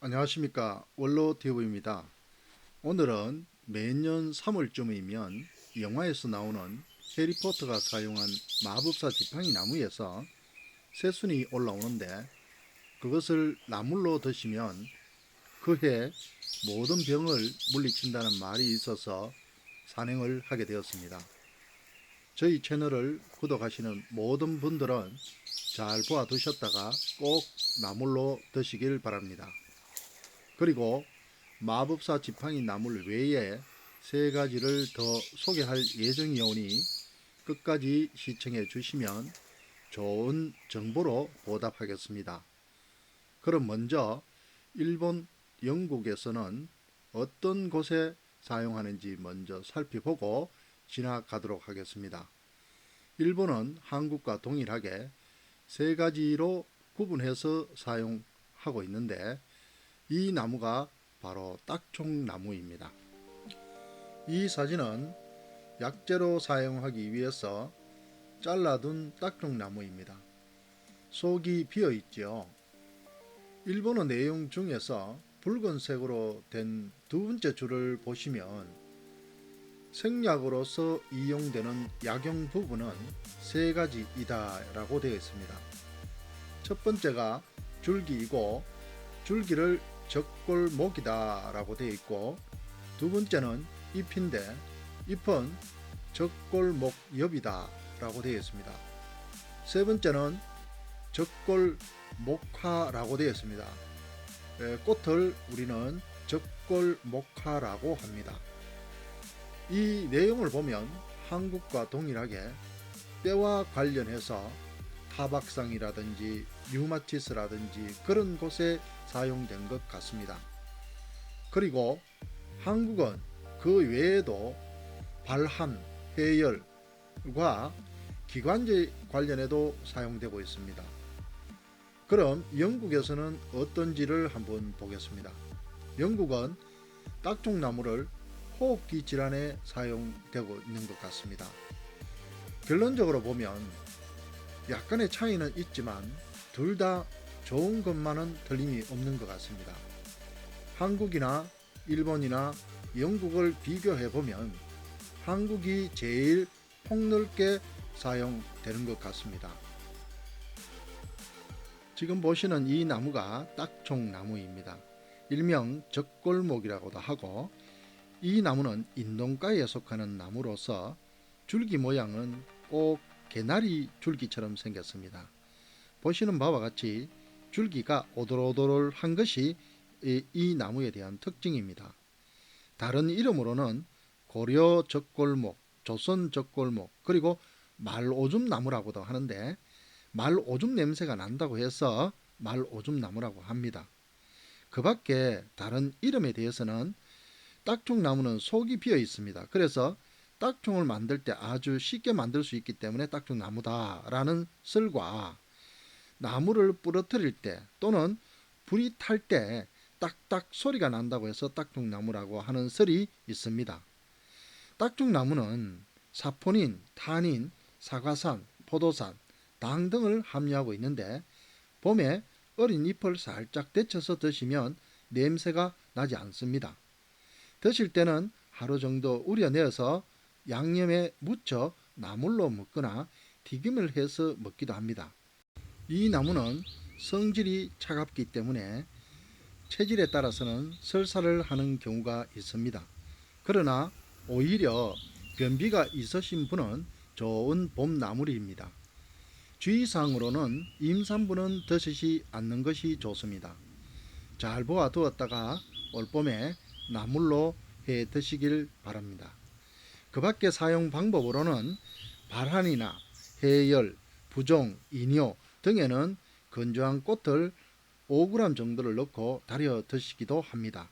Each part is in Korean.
안녕하십니까, 원로TV입니다. 오늘은 매년 3월쯤이면 영화에서 나오는 해리포터가 사용한 마법사 지팡이 나무에서 새순이 올라오는데, 그것을 나물로 드시면 그해 모든 병을 물리친다는 말이 있어서 산행을 하게 되었습니다. 저희 채널을 구독하시는 모든 분들은 잘 보아 두셨다가 꼭 나물로 드시길 바랍니다. 그리고 마법사 지팡이 나물 외에 세 가지를 더 소개할 예정이오니 끝까지 시청해 주시면 좋은 정보로 보답하겠습니다. 그럼 먼저 일본, 영국에서는 어떤 곳에 사용하는지 먼저 살펴보고 지나가도록 하겠습니다. 일본은 한국과 동일하게 세 가지로 구분해서 사용하고 있는데, 이 나무가 바로 딱총나무입니다. 이 사진은 약재로 사용하기 위해서 잘라둔 딱총나무입니다. 속이 비어있죠. 일본어 내용 중에서 붉은색으로 된 두 번째 줄을 보시면 생약으로서 이용되는 약용 부분은 세 가지이다 라고 되어 있습니다. 첫 번째가 줄기이고 줄기를 적골목이다 라고 되어 있고, 두 번째는 잎인데 잎은 적골목엽이다 라고 되어 있습니다. 세 번째는 적골목화라고 되어 있습니다. 꽃을 우리는 적골목화라고 합니다. 이 내용을 보면 한국과 동일하게 때와 관련해서 타박상이라든지 류마티스라든지 그런 곳에 사용된 것 같습니다. 그리고 한국은 그 외에도 발한, 해열과 기관지 관련에도 사용되고 있습니다. 그럼 영국에서는 어떤지를 한번 보겠습니다. 영국은 딱종나무를 호흡기 질환에 사용되고 있는 것 같습니다. 결론적으로 보면 약간의 차이는 있지만 둘 다 좋은 것만은 틀림이 없는 것 같습니다. 한국이나 일본이나 영국을 비교해 보면 한국이 제일 폭넓게 사용되는 것 같습니다. 지금 보시는 이 나무가 딱총나무입니다. 일명 적골목이라고도 하고, 이 나무는 인동가에 속하는 나무로서 줄기 모양은 꼭 개나리 줄기처럼 생겼습니다. 보시는 바와 같이 줄기가 오돌오돌한 것이 이 나무에 대한 특징입니다. 다른 이름으로는 고려 적골목, 조선 적골목, 그리고 말오줌 나무라고도 하는데, 말오줌 냄새가 난다고 해서 말오줌 나무라고 합니다. 그 밖에 다른 이름에 대해서는 딱총나무는 속이 비어 있습니다. 그래서 딱총을 만들 때 아주 쉽게 만들 수 있기 때문에 딱총나무다 라는 설과, 나무를 부러뜨릴 때 또는 불이 탈 때 딱딱 소리가 난다고 해서 딱총나무라고 하는 설이 있습니다. 딱총나무는 사포닌, 타닌, 사과산, 포도산, 당 등을 함유하고 있는데, 봄에 어린 잎을 살짝 데쳐서 드시면 냄새가 나지 않습니다. 드실 때는 하루 정도 우려내어서 양념에 묻혀 나물로 먹거나 튀김을 해서 먹기도 합니다. 이 나무는 성질이 차갑기 때문에 체질에 따라서는 설사를 하는 경우가 있습니다. 그러나 오히려 변비가 있으신 분은 좋은 봄나물입니다. 주의사항으로는 임산부는 드시지 않는 것이 좋습니다. 잘 보아 두었다가 올봄에 나물로 해 드시길 바랍니다. 그 밖에 사용 방법으로는 발한이나 해열, 부종, 이뇨 등에는 건조한 꽃을 5g 정도를 넣고 달여 드시기도 합니다.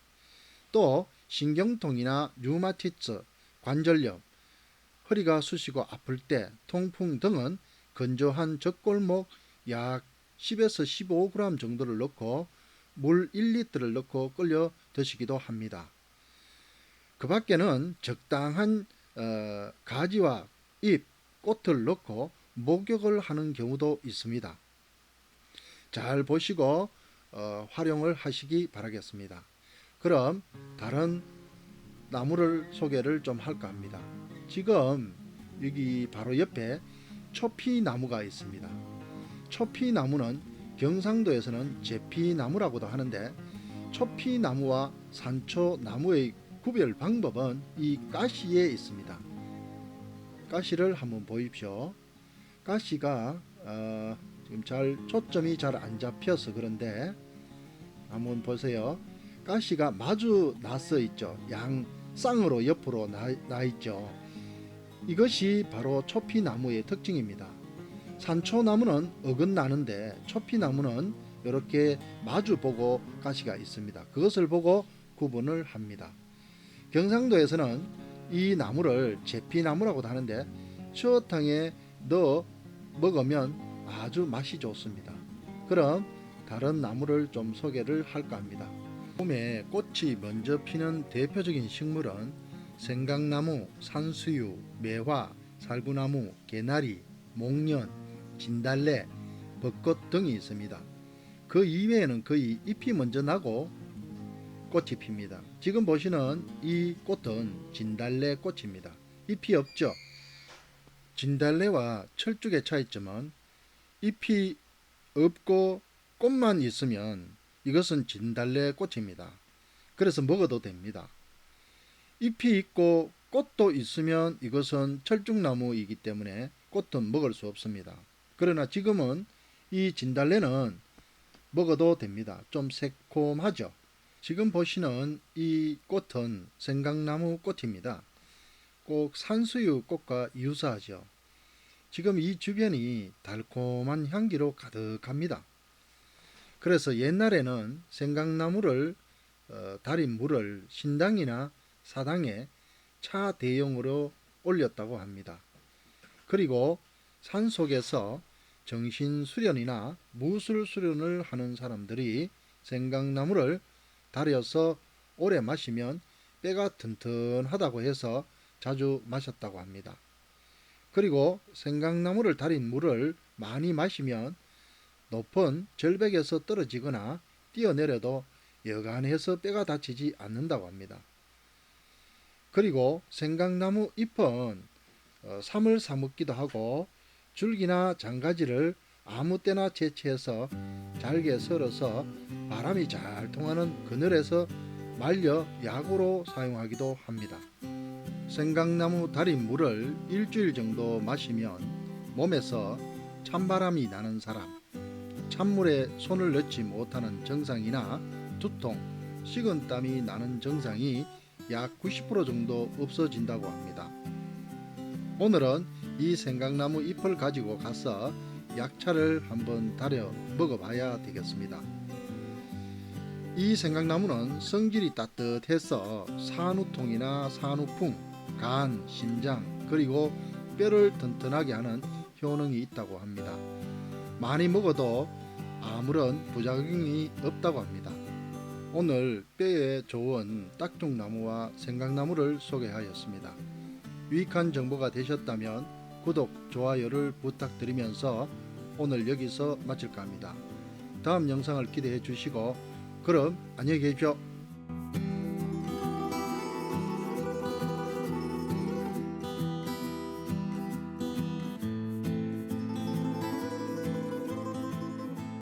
또 신경통이나 류마티스, 관절염, 허리가 쑤시고 아플 때, 통풍 등은 건조한 적골목 약 10에서 15g 정도를 넣고 물 1리터를 넣고 끓여 드시기도 합니다. 그 밖에는 적당한 가지와 잎, 꽃을 넣고 목욕을 하는 경우도 있습니다. 잘 보시고 활용을 하시기 바라겠습니다. 그럼 다른 나무를 소개를 좀 할까 합니다. 지금 여기 바로 옆에 초피나무가 있습니다. 초피나무는 경상도에서는 제피나무라고도 하는데, 초피나무와 산초나무의 구별 방법은 이 가시에 있습니다. 가시를 한번 보십시오. 가시가 지금 초점이 잘 안 잡혀서 그런데 한번 보세요. 가시가 마주 나서 있죠. 양 쌍으로 옆으로 나 있죠. 이것이 바로 초피나무의 특징입니다. 산초나무는 어긋나는데 초피나무는 이렇게 마주보고 가시가 있습니다. 그것을 보고 구분을 합니다. 경상도에서는 이 나무를 제피나무라고도 하는데, 추어탕에 넣어 먹으면 아주 맛이 좋습니다. 그럼 다른 나무를 좀 소개를 할까 합니다. 봄에 꽃이 먼저 피는 대표적인 식물은 생강나무, 산수유, 매화, 살구나무, 개나리, 목련, 진달래, 벚꽃 등이 있습니다. 그 이외에는 거의 잎이 먼저 나고 꽃이 핍니다. 지금 보시는 이 꽃은 진달래 꽃입니다. 잎이 없죠. 진달래와 철쭉의 차이점은 잎이 없고 꽃만 있으면 이것은 진달래 꽃입니다. 그래서 먹어도 됩니다. 잎이 있고 꽃도 있으면 이것은 철쭉나무이기 때문에 꽃은 먹을 수 없습니다. 그러나 지금은 이 진달래는 먹어도 됩니다. 좀 새콤하죠. 지금 보시는 이 꽃은 생강나무 꽃입니다. 꼭 산수유 꽃과 유사하죠. 지금 이 주변이 달콤한 향기로 가득합니다. 그래서 옛날에는 생강나무를 달인 물을 신당이나 사당에 차 대용으로 올렸다고 합니다. 그리고 산속에서 정신수련이나 무술수련을 하는 사람들이 생강나무를 달여서 오래 마시면 뼈가 튼튼하다고 해서 자주 마셨다고 합니다. 그리고 생강나무를 달인 물을 많이 마시면 높은 절벽에서 떨어지거나 뛰어내려도 여간해서 뼈가 다치지 않는다고 합니다. 그리고 생강나무 잎은 삼을 사먹기도 하고, 줄기나 장가지를 아무 때나 채취해서 잘게 썰어서 바람이 잘 통하는 그늘에서 말려 약으로 사용하기도 합니다. 생강나무 달인 물을 일주일 정도 마시면 몸에서 찬바람이 나는 사람, 찬물에 손을 넣지 못하는 증상이나 두통, 식은땀이 나는 증상이 약 90% 정도 없어진다고 합니다. 오늘은 이 생강나무 잎을 가지고 가서 약차를 한번 달여 먹어봐야 되겠습니다. 이 생강나무는 성질이 따뜻해서 산후통이나 산후풍, 간, 심장, 그리고 뼈를 튼튼하게 하는 효능이 있다고 합니다. 많이 먹어도 아무런 부작용이 없다고 합니다. 오늘 뼈에 좋은 딱종나무와 생강나무를 소개하였습니다. 유익한 정보가 되셨다면 구독, 좋아요를 부탁드리면서 오늘 여기서 마칠까 합니다. 다음 영상을 기대해 주시고 그럼 안녕히 계십시오.